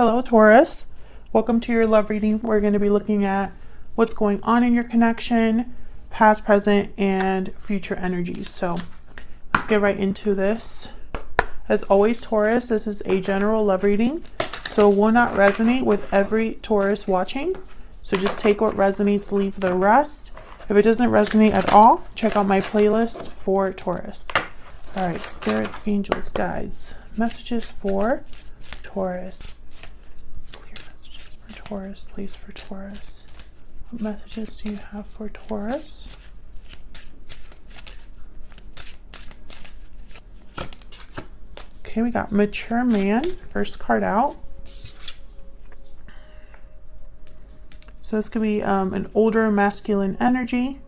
Hello, Taurus. Welcome to your love reading. We're going to be looking at what's going on in your connection, past, present, and future energies. So let's get right into this. As always, Taurus, this is a general love reading, so will not resonate with every Taurus watching. So just take what resonates, leave the rest. If it doesn't resonate at all, check out my playlist for Taurus. All right, spirits, angels, guides, messages for Taurus. Taurus, please, for Taurus. What messages do you have for Taurus? Okay, we got mature man, first card out. So this could be an older masculine energy.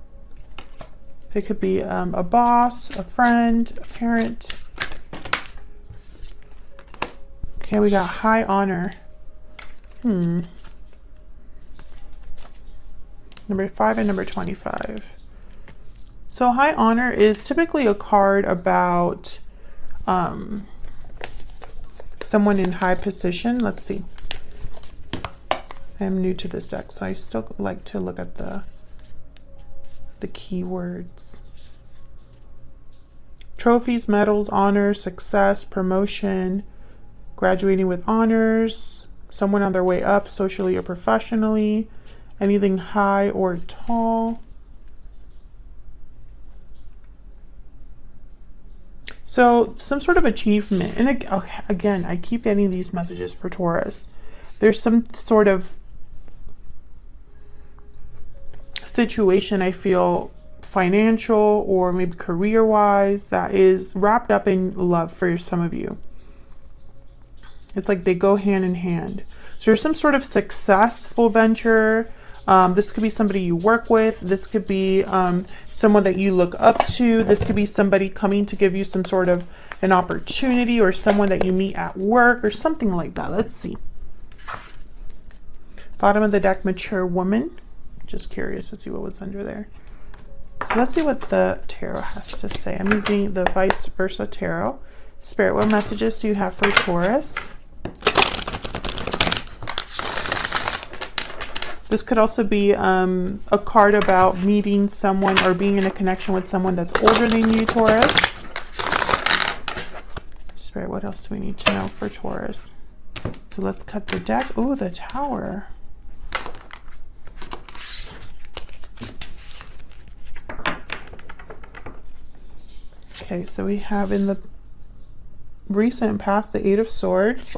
It could be a boss, a friend, a parent. Okay, we got high honor. Number 5 and number 25. So high honor is typically a card about someone in high position. Let's see. I'm new to this deck, so I still like to look at the keywords. Trophies, medals, honor, success, promotion, graduating with honors, someone on their way up socially or professionally, anything high or tall. So some sort of achievement. And again, I keep getting these messages for Taurus. There's some sort of situation, I feel, financial or maybe career-wise, that is wrapped up in love for some of you. It's like they go hand in hand. So there's some sort of successful venture. This could be somebody you work with. This could be someone that you look up to. This could be somebody coming to give you some sort of an opportunity, or someone that you meet at work or something like that. Let's see. Bottom of the deck, mature woman. Just curious to see what was under there. So let's see what the tarot has to say. I'm using the vice versa tarot. Spirit, what messages do you have for Taurus? This could also be a card about meeting someone or being in a connection with someone that's older than you, Taurus. Spirit, what else do we need to know for Taurus? So let's cut the deck. Oh, the Tower. Okay, so we have in the recent past the Eight of Swords.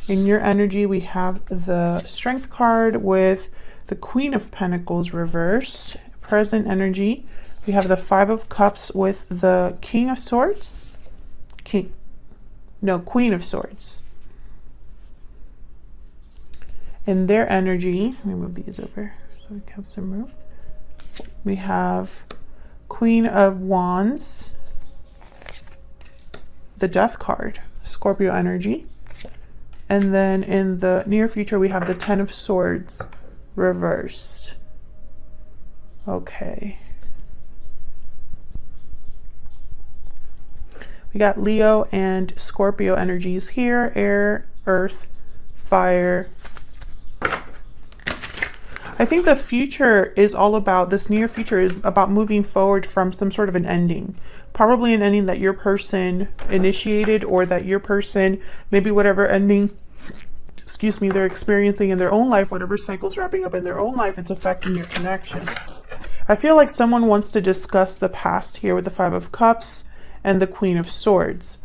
In your energy, we have the Strength card with the Queen of Pentacles reverse. Present energy, we have the Five of Cups with the King of Swords. Queen of Swords. In their energy, let me move these over so we have some room. We have Queen of Wands, the Death card, Scorpio energy. And then in the near future, we have the Ten of Swords reversed. Okay. We got Leo and Scorpio energies here. Air, earth, fire. I think the future is all about, this near future is about moving forward from some sort of an ending. Probably an ending that your person initiated, or that your person, maybe whatever ending, excuse me, they're experiencing in their own life, whatever cycle's wrapping up in their own life, it's affecting your connection. I feel like someone wants to discuss the past here with the Five of Cups and the Queen of Swords.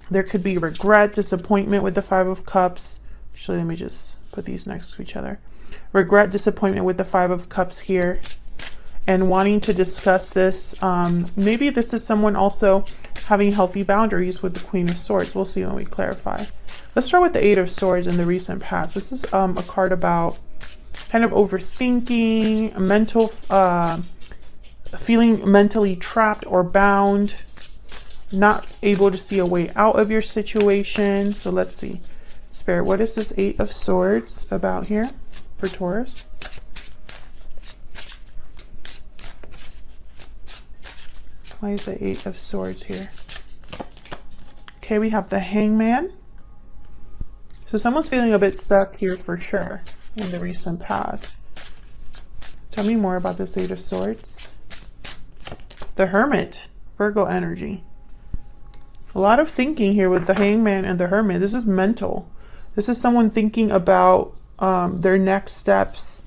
There could be regret, disappointment with the Five of Cups. Actually, let me just put these next to each other. Regret, disappointment with the Five of Cups here, and wanting to discuss this. Maybe this is someone also having healthy boundaries with the Queen of Swords. We'll see when we clarify. Let's start with the Eight of Swords in the recent past. This is a card about kind of overthinking, mental, feeling mentally trapped or bound, not able to see a way out of your situation. So let's see. Spirit, what is this Eight of Swords about here for Taurus? Why is the Eight of Swords here? Okay, we have the Hangman. So someone's feeling a bit stuck here for sure in the recent past. Tell me more about this Eight of Swords. The Hermit, Virgo energy. A lot of thinking here with the Hangman and the Hermit. This is mental. This is someone thinking about their next steps,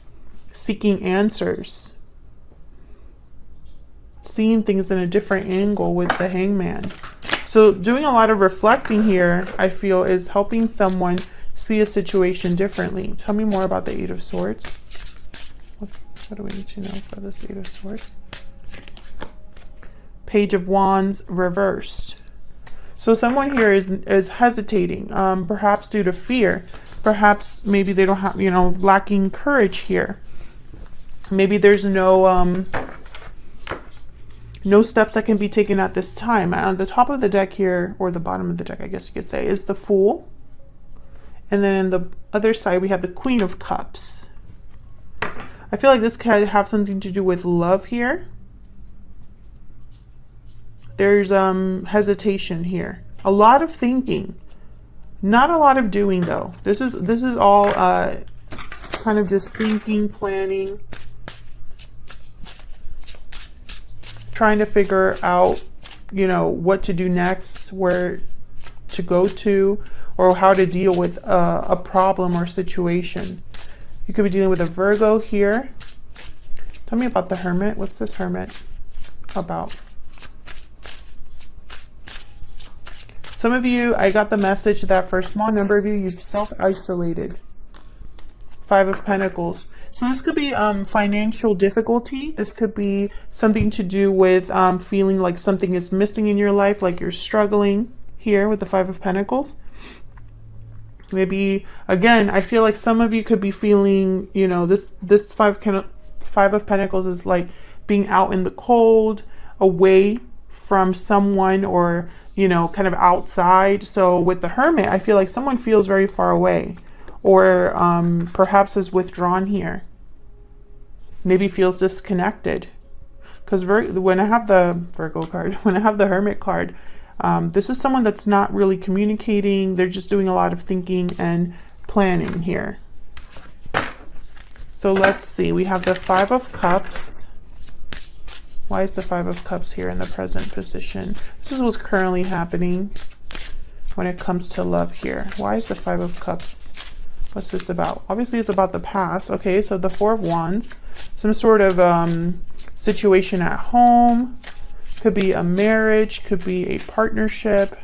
seeking answers, seeing things in a different angle with the Hangman. So doing a lot of reflecting here, I feel, is helping someone see a situation differently. Tell me more about the Eight of Swords. What do we need to know for this Eight of Swords? Page of Wands reversed. So someone here is hesitating, perhaps due to fear. Perhaps maybe they don't have, lacking courage here. Maybe there's no steps that can be taken at this time. On the top of the deck here, or the bottom of the deck, I guess you could say, is the Fool. And then on the other side, we have the Queen of Cups. I feel like this could have something to do with love here. There's hesitation here. A lot of thinking. Not a lot of doing, though. This is all kind of just thinking, planning, trying to figure out, what to do next, where to go to, or how to deal with a problem or situation. You could be dealing with a Virgo here. Tell me about the Hermit. What's this Hermit about? Some of you, I got the message that for a small number of you, you've self-isolated. Five of Pentacles. So this could be financial difficulty. This could be something to do with feeling like something is missing in your life, like you're struggling here with the Five of Pentacles. Maybe, again, I feel like some of you could be feeling, this Five of Pentacles is like being out in the cold, away from someone, or kind of outside. So with the Hermit, I feel like someone feels very far away, or perhaps is withdrawn here. Maybe feels disconnected. Because when I have the Virgo card, when I have the Hermit card, this is someone that's not really communicating. They're just doing a lot of thinking and planning here. So let's see. We have the Five of Cups. Why is the Five of Cups here in the present position? This is what's currently happening when it comes to love here. Why is the Five of Cups? What's this about? Obviously, it's about the past. Okay, so the Four of Wands. Some sort of situation at home. Could be a marriage. Could be a partnership.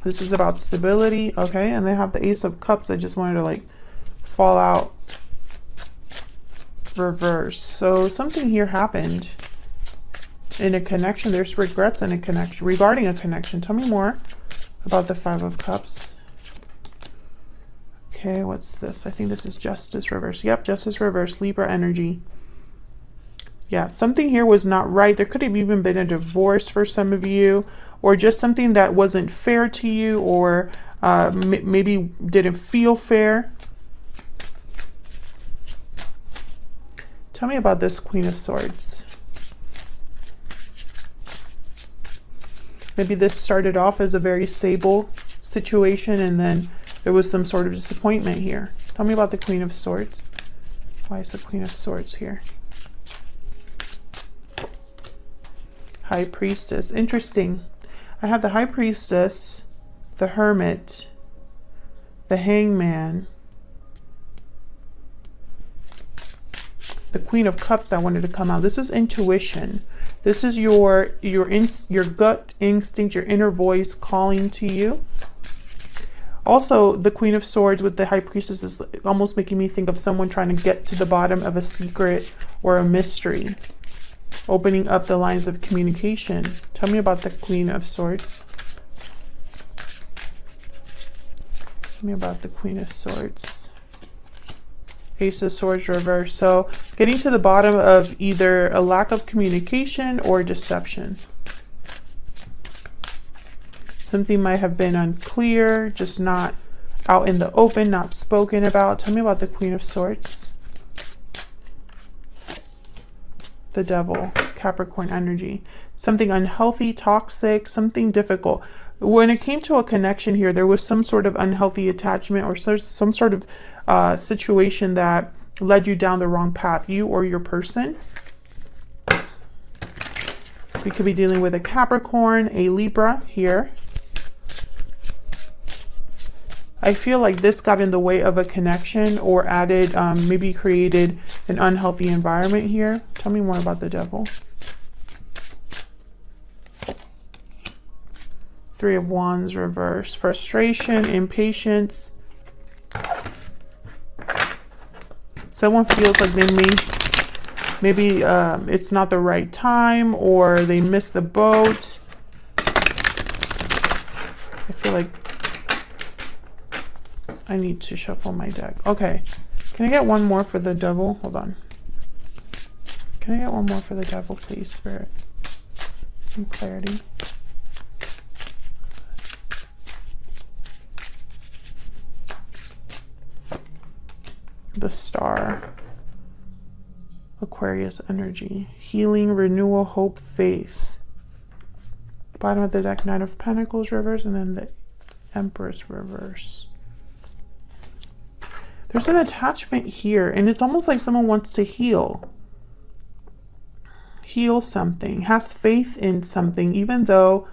This is about stability. Okay, and they have the Ace of Cups. I just wanted to fall out reverse. So something here happened in a connection. There's regrets in a connection, regarding a connection. Tell me more about the Five of Cups. Okay, what's this? I think this is Justice reverse. Yep, Justice reverse, Libra energy. Yeah, something here was not right. There could have even been a divorce for some of you, or just something that wasn't fair to you, or maybe didn't feel fair. Tell me about this Queen of Swords. Maybe this started off as a very stable situation, and then there was some sort of disappointment here. Tell me about the Queen of Swords. Why is the Queen of Swords here? High Priestess. Interesting. I have the High Priestess, the Hermit, the Hangman, the Queen of Cups that wanted to come out. This is intuition. This is your gut instinct, your inner voice calling to you. Also, the Queen of Swords with the High Priestess is almost making me think of someone trying to get to the bottom of a secret or a mystery. Opening up the lines of communication. Tell me about the Queen of Swords. Tell me about the Queen of Swords. Ace of Swords reverse. So getting to the bottom of either a lack of communication or deception. Something might have been unclear, just not out in the open, not spoken about. Tell me about the Queen of Swords. The Devil, Capricorn energy. Something unhealthy, toxic, something difficult. when it came to a connection here, there was some sort of unhealthy attachment or some sort of situation that led you down the wrong path, you or your person. We could be dealing with a Capricorn, a Libra here. I feel like this got in the way of a connection or added, maybe created an unhealthy environment here. Tell me more about the Devil. Three of Wands reverse. Frustration, impatience. Someone feels like they maybe it's not the right time, or they missed the boat. I feel like I need to shuffle my deck. Okay. Can I get one more for the Devil? Hold on. Can I get one more for the Devil, please, Spirit? Some clarity. The Star. Aquarius energy. Healing, renewal, hope, faith. Bottom of the deck, Knight of Pentacles reverse, and then the Empress reverse. There's an attachment here, and it's almost like someone wants to heal. Heal something, has faith in something, even though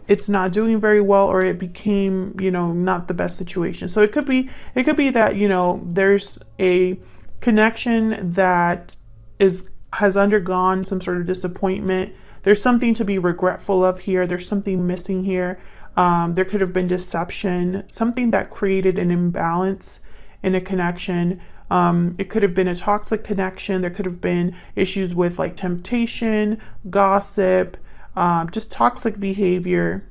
it's not doing very well, or it became, you know, not the best situation. So it could be that, you know, there's a connection that has undergone some sort of disappointment. There's something to be regretful of here. There's something missing here. There could have been deception, something that created an imbalance in a connection. It could have been a toxic connection. There could have been issues with like temptation, gossip, just toxic behavior.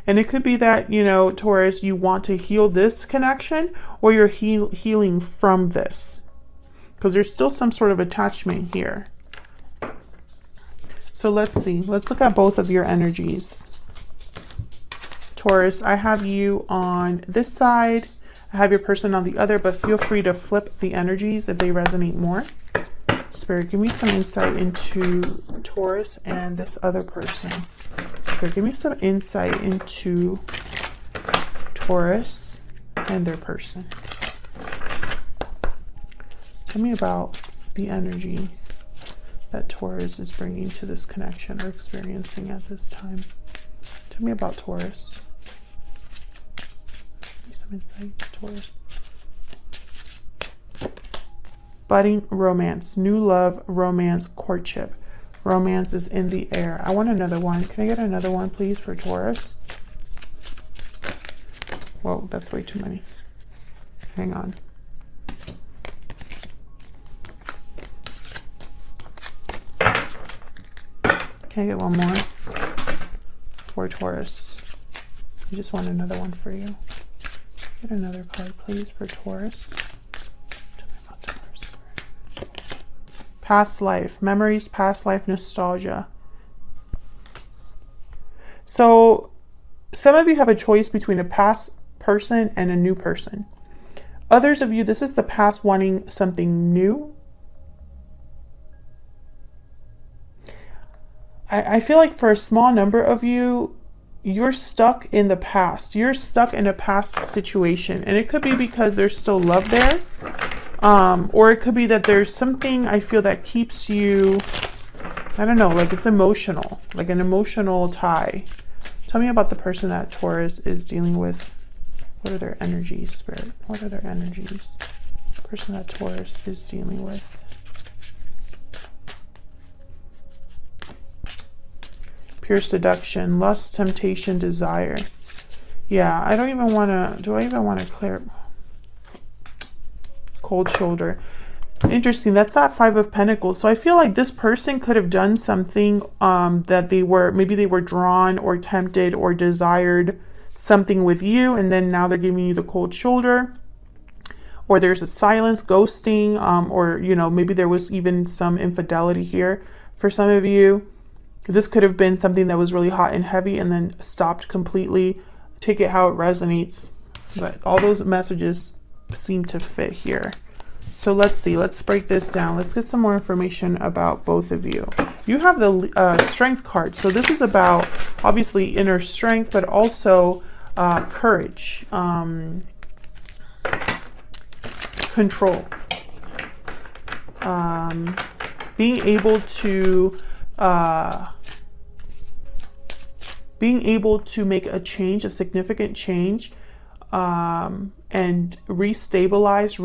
And it could be that, you know, Taurus, you want to heal this connection, or you're healing from this, because there's still some sort of attachment here. So let's see. Let's look at both of your energies. Taurus, I have you on this side. I have your person on the other, but feel free to flip the energies if they resonate more. Spirit, give me some insight into Taurus and this other person. Spirit, give me some insight into Taurus and their person. Tell me about the energy that Taurus is bringing to this connection or experiencing at this time. Tell me about Taurus. Give me some insight, Taurus. Budding romance, new love, romance, courtship. Romance is in the air. I want another one. Can I get another one, please, for Taurus? Whoa, that's way too many. Hang on. Can I get one more for Taurus? I just want another one for you. Get another card, please, for Taurus. Past life, memories, past life, nostalgia. So some of you have a choice between a past person and a new person. Others of you, this is the past wanting something new. I feel like for a small number of you, you're stuck in the past. You're stuck in a past situation. And it could be because there's still love there. Or it could be that there's something I feel that keeps you, I don't know, like it's emotional, like an emotional tie. Tell me about the person that Taurus is dealing with. What are their energies, Spirit? What are their energies? The person that Taurus is dealing with. Pure seduction, lust, temptation, desire. Yeah, I don't even want to, do I even want to clear? Cold shoulder. Interesting. That's that Five of Pentacles. So I feel like this person could have done something that maybe they were drawn or tempted or desired something with you, and then now they're giving you the cold shoulder, or there's a silence, ghosting, or, you know, maybe there was even some infidelity here for some of you. This could have been something that was really hot and heavy and then stopped completely. Take it how it resonates. But all those messages seem to fit here. So let's see. Let's break this down. Let's get some more information about both of you. You have the Strength card. So this is about, obviously, inner strength, but also courage, control, being able to make a change, a significant change, and restabilize,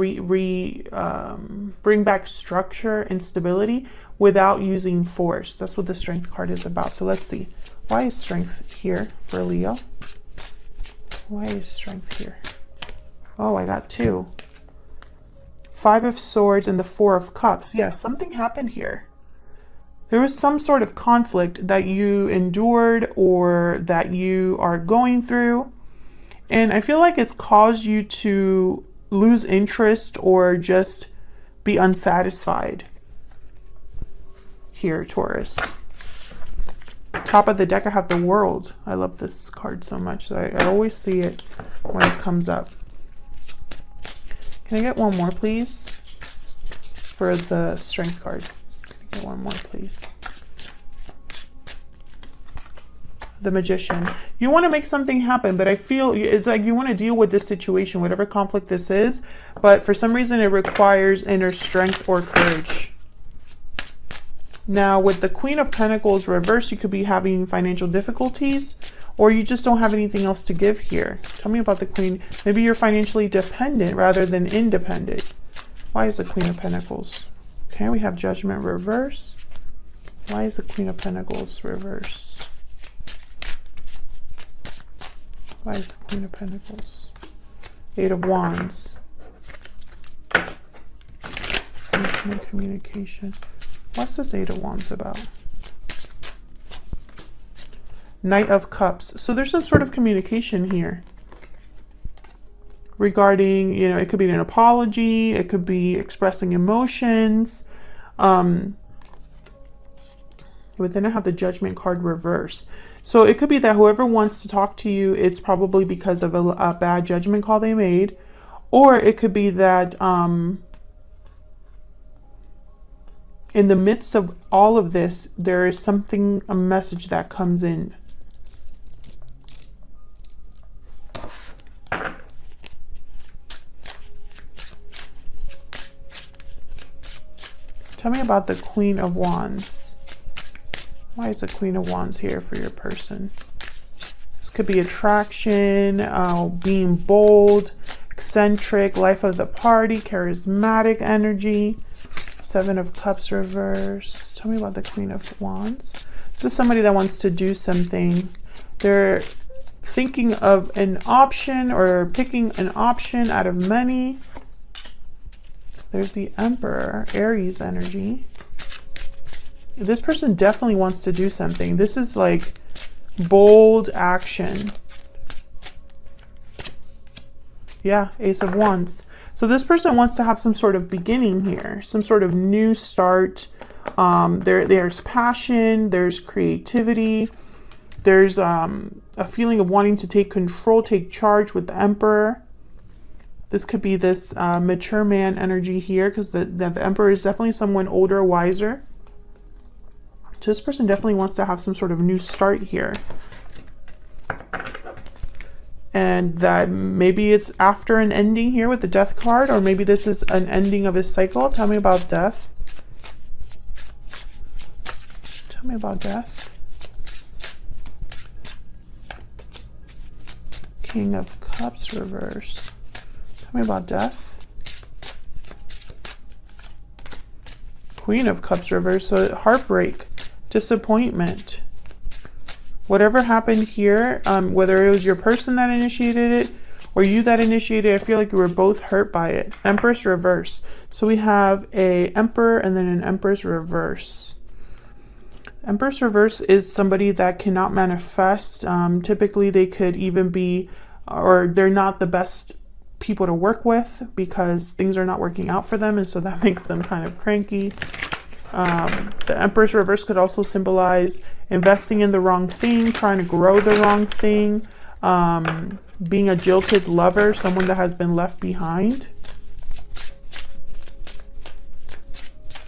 bring back structure and stability without using force. That's what the Strength card is about. So let's see. Why is Strength here for Leo? Why is Strength here? Oh, I got 2. 5 of Swords and the 4 of Cups. Yeah, something happened here. There was some sort of conflict that you endured or that you are going through. And I feel like it's caused you to lose interest or just be unsatisfied here, Taurus. Top of the deck, I have the World. I love this card so much. So I always see it when it comes up. Can I get one more, please? For the Strength card. Can I get one more, please? The Magician. You want to make something happen, but I feel it's like you want to deal with this situation, whatever conflict this is, but for some reason it requires inner strength or courage. Now, with the Queen of Pentacles reversed, you could be having financial difficulties, or you just don't have anything else to give here. Tell me about the Queen. Maybe you're financially dependent rather than independent. Why is the Queen of Pentacles? Okay, we have Judgment reverse. Why is the Queen of Pentacles reverse? Why is the Queen of Pentacles? 8 of Wands. Intimate communication. What's this 8 of Wands about? Knight of Cups. So there's some sort of communication here regarding, you know, it could be an apology, it could be expressing emotions. But then I have the Judgment card reverse. So it could be that whoever wants to talk to you, it's probably because of a bad judgment call they made. Or it could be that in the midst of all of this, there is something, a message that comes in. Tell me about the Queen of Wands. Why is the Queen of Wands here for your person? This could be attraction, being bold, eccentric, life of the party, charismatic energy. 7 of Cups reverse. Tell me about the Queen of Wands. This is somebody that wants to do something. They're thinking of an option or picking an option out of many. There's the Emperor, Aries energy. This person definitely wants to do something. This is like bold action. Yeah, Ace of Wands. So this person wants to have some sort of beginning here, some sort of new start. There's passion, there's creativity, there's a feeling of wanting to take control, take charge with the Emperor. This could be this mature man energy here, because the Emperor is definitely someone older, wiser. So this person definitely wants to have some sort of new start here. And that maybe it's after an ending here with the Death card, or maybe this is an ending of his cycle. Tell me about death. Tell me about death. King of Cups reverse. Tell me about death. Queen of Cups reverse. So heartbreak, disappointment. Whatever happened here, whether it was your person that initiated it or you that initiated it, I feel like you were both hurt by it. Empress reverse. So we have a Emperor and then an Empress reverse. Empress reverse is somebody that cannot manifest. Typically they could even be, or they're not the best people to work with because things are not working out for them, and so that makes them kind of cranky. The Empress reverse could also symbolize investing in the wrong thing, trying to grow the wrong thing, being a jilted lover, someone that has been left behind.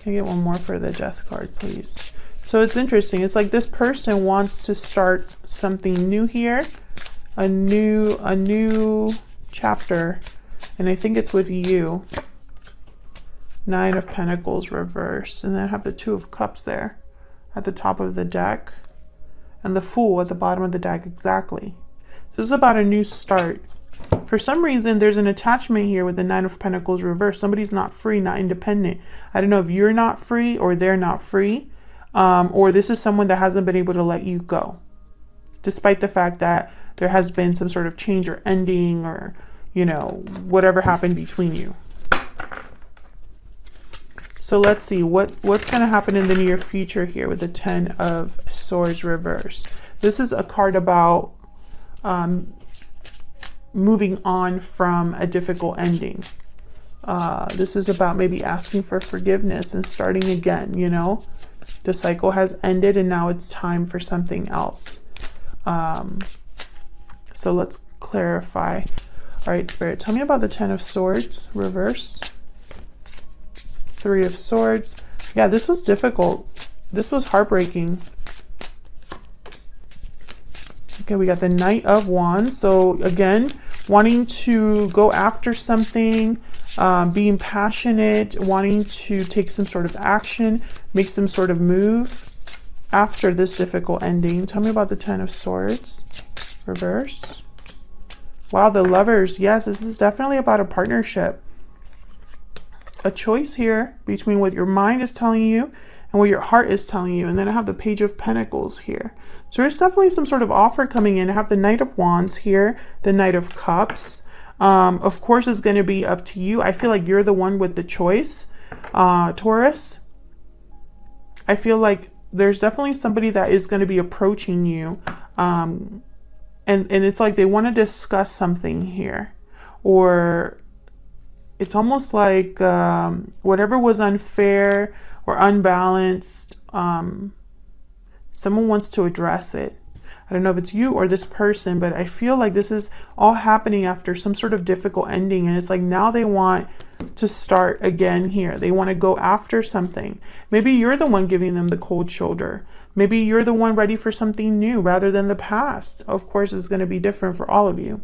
Can I get one more for the Death card, please? So it's interesting. It's like this person wants to start something new here, a new chapter, and I think it's with you. Nine of Pentacles reversed, and then I have the Two of Cups there at the top of the deck, and the Fool at the bottom of the deck. Exactly. So this is about a new start. For some reason, there's an attachment here with the Nine of Pentacles reversed. Somebody's not free, not independent. I don't know if you're not free or they're not free, or this is someone that hasn't been able to let you go, despite the fact that there has been some sort of change or ending, or, you know, whatever happened between you. So let's see what's going to happen in the near future here with the Ten of Swords reversed. This is a card about moving on from a difficult ending. This is about maybe asking for forgiveness and starting again, you know. The cycle has ended and now it's time for something else. So let's clarify. All right, Spirit, tell me about the Ten of Swords reversed. Three of Swords. Yeah, this was difficult. This was heartbreaking. Okay, we got the Knight of Wands. So again, wanting to go after something, being passionate, wanting to take some sort of action, make some sort of move after this difficult ending. Tell me about the Ten of Swords reverse. Wow, the Lovers. Yes, this is definitely about a partnership. A choice here between what your mind is telling you and what your heart is telling you. And then I have the Page of Pentacles here. So there's definitely some sort of offer coming in. I have the Knight of Wands here, the Knight of Cups. Of course, it's going to be up to you. I feel like you're the one with the choice, Taurus. I feel like there's definitely somebody that is going to be approaching you. And it's like they want to discuss something here. Or it's almost like whatever was unfair or unbalanced, someone wants to address it. I don't know if it's you or this person, but I feel like this is all happening after some sort of difficult ending. And it's like now they want to start again here. They want to go after something. Maybe you're the one giving them the cold shoulder. Maybe you're the one ready for something new rather than the past. Of course, it's going to be different for all of you.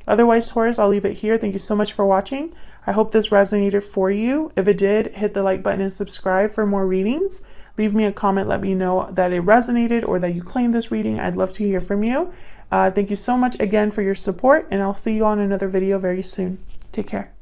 Otherwise, Taurus, I'll leave it here. Thank you so much for watching. I hope this resonated for you. If it did, hit the like button and subscribe for more readings. Leave me a comment. Let me know that it resonated or that you claimed this reading. I'd love to hear from you. Thank you so much again for your support, and I'll see you on another video very soon. Take care.